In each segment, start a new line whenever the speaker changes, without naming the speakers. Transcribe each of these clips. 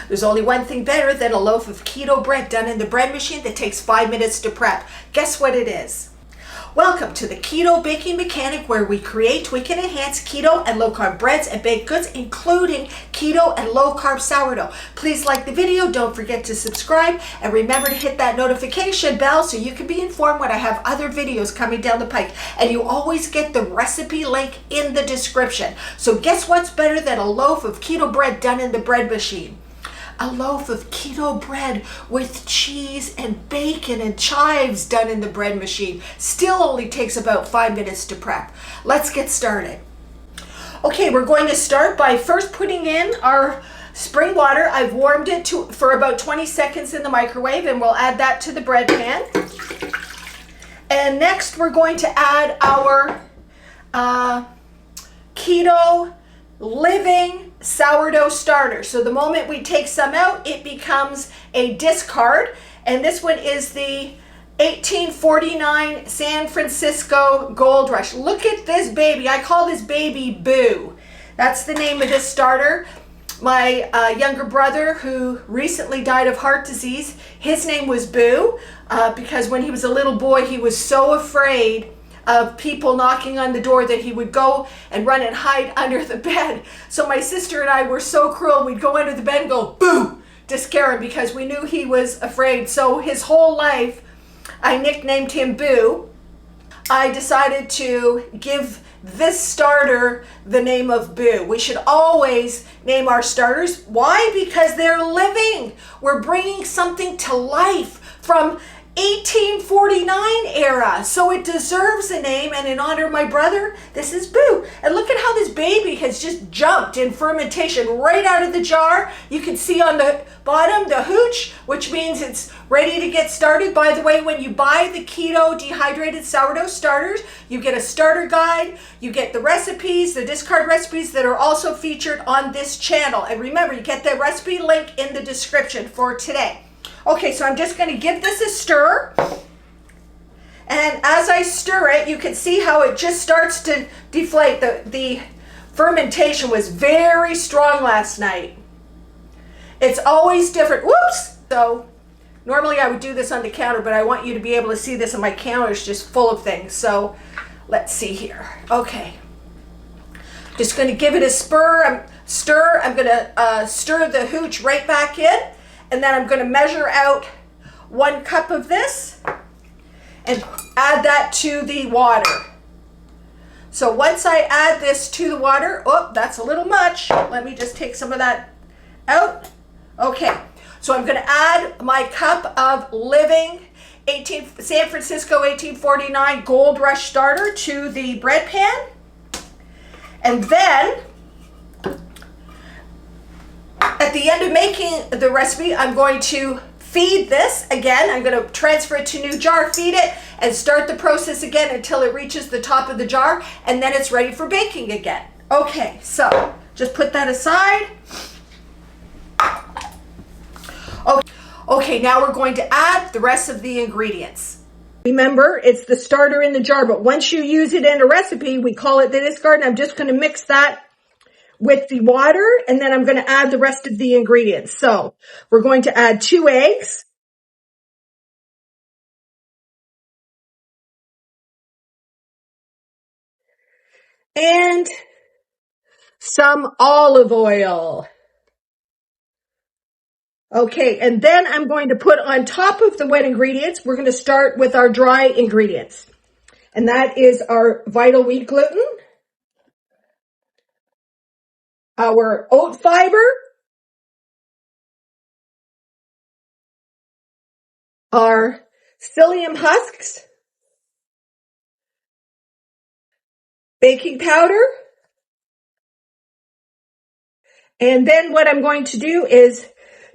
There's only one thing better than a loaf of keto bread done in the bread machine that takes 5 minutes to prep. Guess what it is? Welcome to the Keto Baking Mechanic, where we create, tweak, and enhance keto and low-carb breads and baked goods, including keto and low-carb sourdough. Please like the video, don't forget to subscribe, and remember to hit that notification bell so you can be informed when I have other videos coming down the pike. And you always get the recipe link in the description. So guess what's better than a loaf of keto bread done in the bread machine? A loaf of keto bread with cheese and bacon and chives done in the bread machine. Still only takes about 5 minutes to prep. Let's get started. Okay, we're going to start by first putting in our spring water. I've warmed it for about 20 seconds in the microwave, and we'll add that to the bread pan. And next we're going to add our keto living sourdough starter. So the moment we take some out, it becomes a discard. And this one is the 1849 San Francisco Gold Rush. Look at this baby. I call this baby Boo. That's the name of this starter. My younger brother, who recently died of heart disease, his name was Boo because when he was a little boy, he was so afraid of people knocking on the door that he would go and run and hide under the bed. So my sister and I were so cruel, we'd go under the bed and go, boo, to scare him because we knew he was afraid. So his whole life, I nicknamed him Boo. I decided to give this starter the name of Boo. We should always name our starters. Why? Because they're living. We're bringing something to life from 1849 era, so it deserves a name. And in honor of my brother, this is Boo. And look at how this baby has just jumped in fermentation right out of the jar. You can see on the bottom the hooch, which means it's ready to get started. By the way, when you buy the keto dehydrated sourdough starters, you get a starter guide, you get the recipes, the discard recipes that are also featured on this channel. And remember, you get the recipe link in the description for today. Okay, so I'm just going to give this a stir. And as I stir it, you can see how it just starts to deflate. The fermentation was very strong last night. It's always different. Whoops! So normally I would do this on the counter, but I want you to be able to see this, and my counter is just full of things. So let's see here. Okay. Just going to give it a stir. I'm going to stir the hooch right back in. And then I'm going to measure out 1 cup of this and add that to the water. So once I add this to the water, oh, that's a little much. Let me just take some of that out. Okay, so I'm going to add my cup of living San Francisco 1849 Gold Rush starter to the bread pan. And then at the end of making the recipe, I'm going to feed this again. I'm going to transfer it to a new jar, feed it, and start the process again until it reaches the top of the jar, and then it's ready for baking again. Okay, so just put that aside. Okay, now we're going to add the rest of the ingredients. Remember, it's the starter in the jar, but once you use it in a recipe, we call it the discard, and I'm just going to mix that with the water, and then I'm going to add the rest of the ingredients. So we're going to add 2 eggs, and some olive oil. Okay, and then I'm going to put on top of the wet ingredients, we're going to start with our dry ingredients. And that is our vital wheat gluten, our oat fiber, our psyllium husks, baking powder, and then what I'm going to do is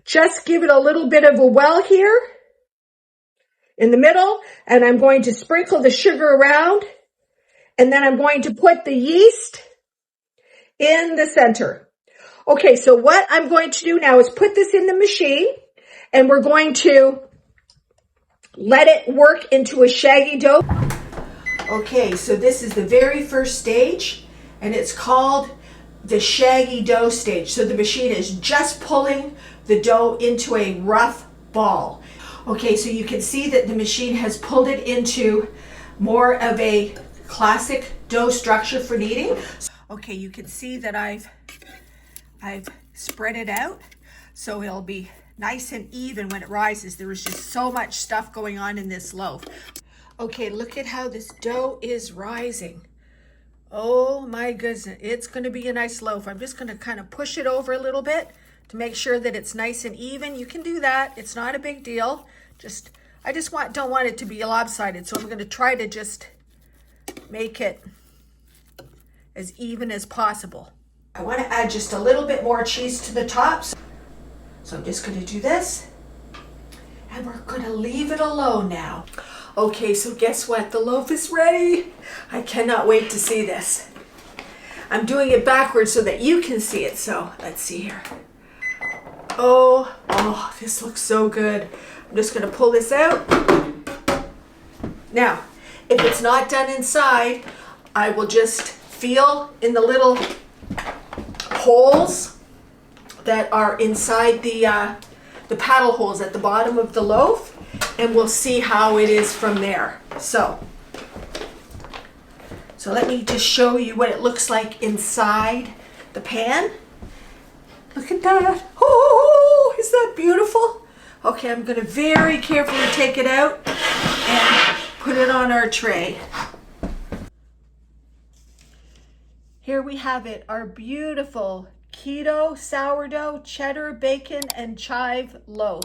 just give it a little bit of a well here in the middle, and I'm going to sprinkle the sugar around, and then I'm going to put the yeast in the center. Okay, so what I'm going to do now is put this in the machine, and we're going to let it work into a shaggy dough. Okay, so this is the very first stage, and it's called the shaggy dough stage. So the machine is just pulling the dough into a rough ball. Okay, so you can see that the machine has pulled it into more of a classic dough structure for kneading. Okay, you can see that I've spread it out so it'll be nice and even when it rises. There is just so much stuff going on in this loaf. Okay, look at how this dough is rising. Oh my goodness, it's going to be a nice loaf. I'm just going to kind of push it over a little bit to make sure that it's nice and even. You can do that. It's not a big deal. I just don't want it to be lopsided, so I'm going to try to just make it as even as possible. I want to add just a little bit more cheese to the top. So I'm just going to do this. And we're going to leave it alone now. Okay, so guess what? The loaf is ready. I cannot wait to see this. I'm doing it backwards so that you can see it. So let's see here. Oh, this looks so good. I'm just going to pull this out. Now, if it's not done inside, I will just feel in the little holes that are inside the paddle holes at the bottom of the loaf, and we'll see how it is from there. So let me just show you what it looks like inside the pan. Look at that. Oh, is that beautiful? Okay, I'm going to very carefully take it out and put it on our tray. Here we have it, our beautiful keto sourdough cheddar bacon and chive loaf.